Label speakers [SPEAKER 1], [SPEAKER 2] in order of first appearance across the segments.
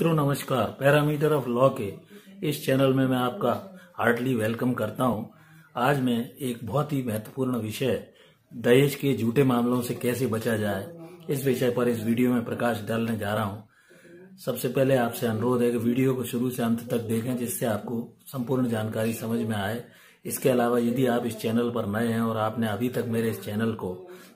[SPEAKER 1] मित्रों नमस्कार। Parameter of law के इस चैनल में मैं आपका हार्टली वेलकम करता हूं। आज मैं एक बहुत ही महत्वपूर्ण विषय दहेज के झूठे मामलों से कैसे बचा जाए इस विषय पर इस वीडियो में प्रकाश डालने जा रहा हूं। सबसे पहले आपसे अनुरोध है कि वीडियो को शुरू से अंत तक देखें जिससे आपको संपूर्ण जानकारी समझ में आए। इसके अलावा यदि आप इस चैनल पर नए हैं और आपने अभी तक मेरे इस चैनल को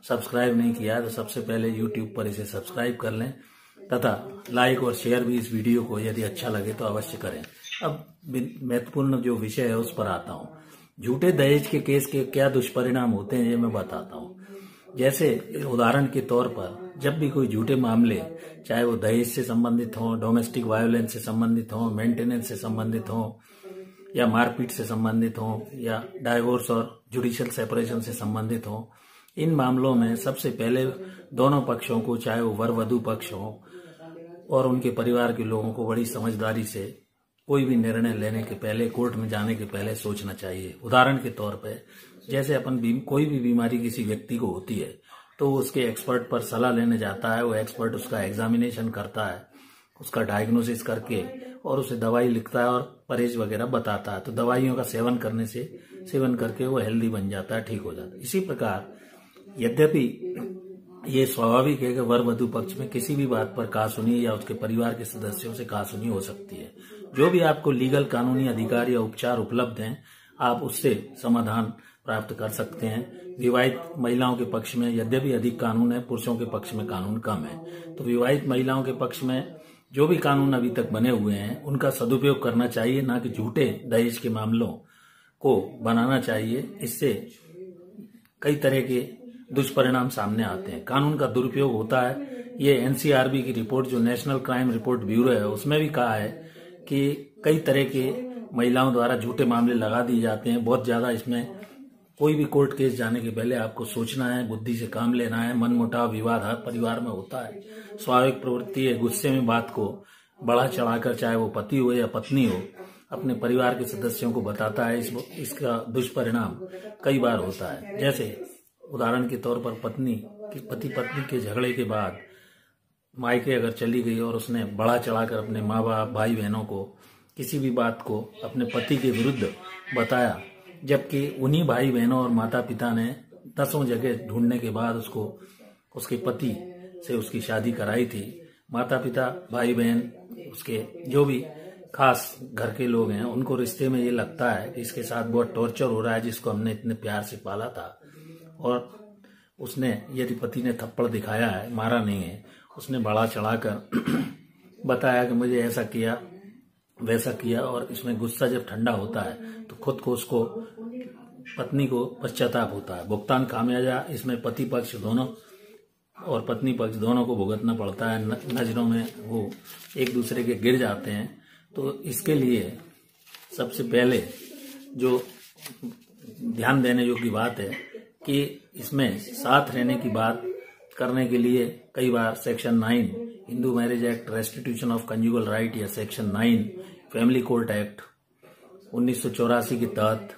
[SPEAKER 1] सब्सक्राइब नहीं किया तो सबसे पहले यूट्यूब पर इसे सब्सक्राइब कर लें तथा लाइक और शेयर भी इस वीडियो को यदि अच्छा लगे तो अवश्य करें। अब महत्वपूर्ण जो विषय है उस पर आता हूं। झूठे दहेज के केस के क्या दुष्परिणाम होते हैं ये मैं बताता हूं। जैसे उदाहरण के तौर पर जब भी कोई झूठे मामले चाहे वो दहेज से संबंधित हों, डोमेस्टिक वायलेंस से संबंधित हों, मेंटेनेंस से संबंधित हों या मारपीट से संबंधित हों या डाइवोर्स और जुडिशियल सेपरेशन से संबंधित हों, इन मामलों में सबसे पहले दोनों पक्षों को चाहे वो वर वधू पक्ष हो और उनके परिवार के लोगों को बड़ी समझदारी से कोई भी निर्णय लेने के पहले, कोर्ट में जाने के पहले सोचना चाहिए। उदाहरण के तौर पे जैसे अपन कोई भी बीमारी किसी व्यक्ति को होती है तो वो उसके एक्सपर्ट पर सलाह लेने जाता है। वो एक्सपर्ट उसका एग्जामिनेशन करता है, उसका डायग्नोसिस करके और उसे दवाई लिखता है और परहेज वगैरह बताता है। तो दवाइयों का सेवन करके वो हेल्दी बन जाता है, ठीक हो जाता है। इसी प्रकार यद्यपि ये स्वाभाविक है कि वर वधू पक्ष में किसी भी बात पर कहासुनी या उसके परिवार के सदस्यों से कहासुनी हो सकती है। जो भी आपको लीगल कानूनी अधिकार या उपचार उपलब्ध हैं आप उससे समाधान प्राप्त कर सकते हैं। विवाहित महिलाओं के पक्ष में यद्यपि अधिक कानून है, पुरुषों के पक्ष में कानून कम है। तो विवाहित महिलाओं के पक्ष में जो भी कानून अभी तक बने हुए हैं उनका सदुपयोग करना चाहिए, ना कि झूठे दहेज के मामलों को बनाना चाहिए। इससे कई तरह के दुष्परिणाम सामने आते हैं। कानून का दुरुपयोग होता है। ये एनसीआरबी की रिपोर्ट जो नेशनल क्राइम रिपोर्ट ब्यूरो है उसमें भी कहा है कि कई तरह के महिलाओं द्वारा झूठे मामले लगा दिए जाते हैं। बहुत ज्यादा इसमें कोई भी कोर्ट केस जाने के पहले आपको सोचना है, बुद्धि से काम लेना है। मनमुटाव विवाद हर परिवार में होता है, स्वाभाविक प्रवृत्ति है। गुस्से में बात को बढ़ा चढ़ाकर चाहे वो पति हो या पत्नी हो अपने परिवार के सदस्यों को बताता है। इसका दुष्परिणाम कई बार होता है। जैसे उदाहरण के तौर पर पति पत्नी के झगड़े के बाद मायके अगर चली गई और उसने बढ़ा चढ़ाकर अपने माँ बाप भाई बहनों को किसी भी बात को अपने पति के विरुद्ध बताया, जबकि उन्हीं भाई बहनों और माता पिता ने 10 जगह ढूंढने के बाद उसको उसके पति से उसकी शादी कराई थी। माता पिता भाई बहन उसके जो भी खास घर के लोग हैं उनको रिश्ते में ये लगता है कि इसके साथ बहुत टॉर्चर हो रहा है जिसको हमने इतने प्यार से पाला था। और उसने यदि पति ने थप्पड़ दिखाया है, मारा नहीं है, उसने बढ़ा चढ़ाकर बताया कि मुझे ऐसा किया वैसा किया। और इसमें गुस्सा जब ठंडा होता है तो खुद को उसको पत्नी को पश्चाताप होता है। भुगतान खामियाजा इसमें पति पक्ष दोनों और पत्नी पक्ष दोनों को भुगतना पड़ता है। नजरों में वो एक दूसरे के गिर जाते हैं। तो इसके लिए सबसे पहले जो ध्यान देने योग्य बात है कि इसमें साथ रहने की बात करने के लिए कई बार section 9 Hindu marriage act restitution of conjugal right या सेक्शन 9 फैमिली कोर्ट एक्ट 1984 के तहत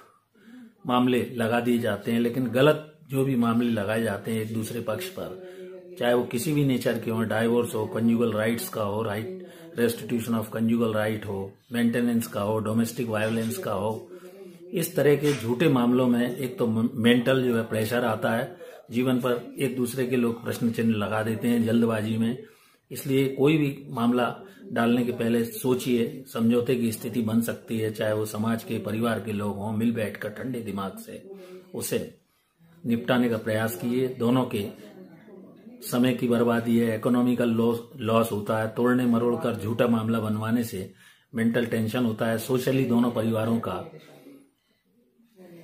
[SPEAKER 1] मामले लगा दिए जाते हैं। लेकिन गलत जो भी मामले लगाए जाते हैं एक दूसरे पक्ष पर, चाहे वो किसी भी नेचर के हो, डाइवोर्स हो, कंजुगल राइट्स का हो, right restitution of conjugal right हो, मेंटेनेंस का हो, डोमेस्टिक वायलेंस का हो, इस तरह के झूठे मामलों में एक तो मेंटल जो है प्रेशर आता है। जीवन पर एक दूसरे के लोग प्रश्न चिन्ह लगा देते हैं जल्दबाजी में। इसलिए कोई भी मामला डालने के पहले सोचिए, समझौते की स्थिति बन सकती है। चाहे वो समाज के परिवार के लोग हों, मिल बैठकर ठंडे दिमाग से उसे निपटाने का प्रयास कीजिए। दोनों के समय की बर्बादी है, इकोनॉमिकल लॉस होता है। तोड़ने मरोड़कर झूठा मामला बनवाने से मेंटल टेंशन होता है। सोशली दोनों परिवारों का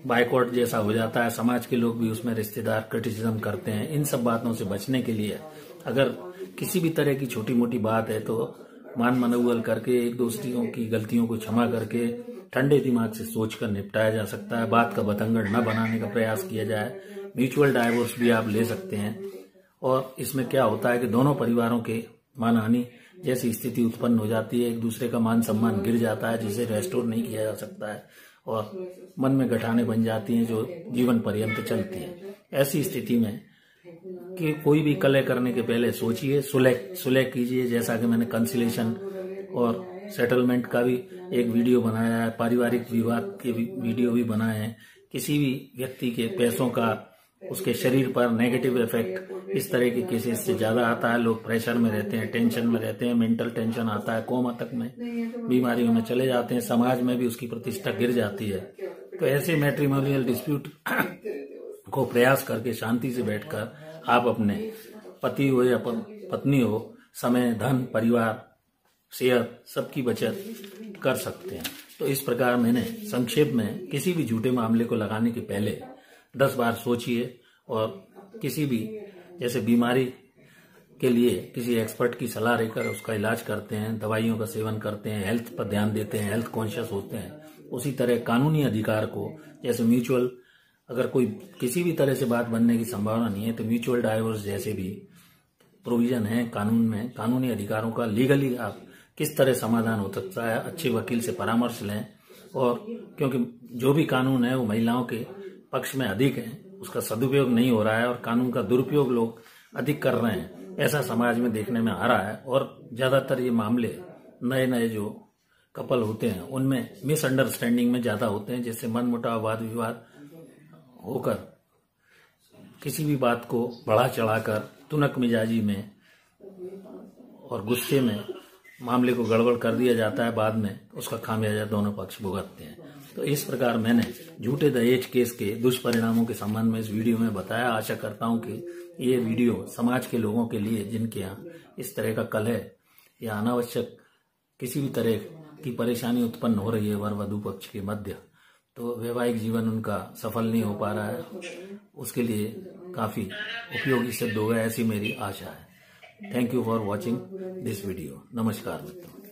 [SPEAKER 1] बाइकआउट जैसा हो जाता है। समाज के लोग भी उसमें रिश्तेदार क्रिटिसिज्म करते हैं। इन सब बातों से बचने के लिए अगर किसी भी तरह की छोटी मोटी बात है तो मान मनौवल करके एक दूसरे की गलतियों को क्षमा करके ठंडे दिमाग से सोचकर निपटाया जा सकता है। बात का बतंगड़ न बनाने का प्रयास किया जाए। म्यूचुअल डाइवोर्स भी आप ले सकते हैं। और इसमें क्या होता है कि दोनों परिवारों के मानहानि जैसी स्थिति उत्पन्न हो जाती है, एक दूसरे का मान सम्मान गिर जाता है जिसे रेस्टोर नहीं किया जा सकता है और मन में गठानें बन जाती हैं जो जीवन पर्यंत चलती हैं। ऐसी स्थिति में कि कोई भी कलह करने के पहले सोचिए, सुलह कीजिए, जैसा कि मैंने कंसिलेशन और सेटलमेंट का भी एक वीडियो बनाया है, पारिवारिक विवाद के वीडियो भी बनाए हैं। किसी भी व्यक्ति के पैसों का उसके शरीर पर नेगेटिव इफेक्ट इस तरह के केसेस से ज्यादा आता है। लोग प्रेशर में रहते हैं, टेंशन में रहते हैं, मेंटल टेंशन आता है, कोमा तक में बीमारियों में चले जाते हैं, समाज में भी उसकी प्रतिष्ठा गिर जाती है। तो ऐसे मैट्रिमोनियल डिस्प्यूट को प्रयास करके शांति से बैठकर आप अपने पति हो या पत्नी हो, समय, धन, परिवार, सेहत सबकी बचत कर सकते हैं। तो इस प्रकार मैंने संक्षेप में किसी भी झूठे मामले को लगाने के पहले 10 बार सोचिए और किसी भी जैसे बीमारी के लिए किसी एक्सपर्ट की सलाह लेकर उसका इलाज करते हैं, दवाइयों का सेवन करते हैं, हेल्थ पर ध्यान देते हैं, हेल्थ कॉन्शियस होते हैं, उसी तरह कानूनी अधिकार को जैसे म्यूचुअल, अगर कोई किसी भी तरह से बात बनने की संभावना नहीं है तो म्यूचुअल डाइवोर्स जैसे भी प्रोविजन है कानून में, कानूनी अधिकारों का लीगली आप किस तरह समाधान हो सकता है, अच्छे वकील से परामर्श लें। और क्योंकि जो भी कानून है वो महिलाओं के पक्ष में अधिक है, उसका सदुपयोग नहीं हो रहा है और कानून का दुरुपयोग लोग अधिक कर रहे हैं, ऐसा समाज में देखने में आ रहा है। और ज्यादातर ये मामले नए नए जो कपल होते हैं उनमें मिसअंडरस्टैंडिंग में ज्यादा होते हैं, जिससे मनमुटाव, वाद विवाद होकर किसी भी बात को बढ़ा चढ़ाकर तुनक मिजाजी में और गुस्से में मामले को गड़बड़ कर दिया जाता है। बाद में उसका खामियाजा दोनों पक्ष भुगतते हैं। तो इस प्रकार मैंने झूठे दहेज केस के दुष्परिणामों के संबंध में इस वीडियो में बताया। आशा करता हूं कि ये वीडियो समाज के लोगों के लिए जिनके यहाँ इस तरह का कलह या अनावश्यक किसी भी तरह की परेशानी उत्पन्न हो रही है वर वधू पक्ष के मध्य, तो वैवाहिक जीवन उनका सफल नहीं हो पा रहा है, उसके लिए काफी उपयोगी सिद्ध होगा, ऐसी मेरी आशा है। Thank you for watching this video. नमस्कार मित्रों।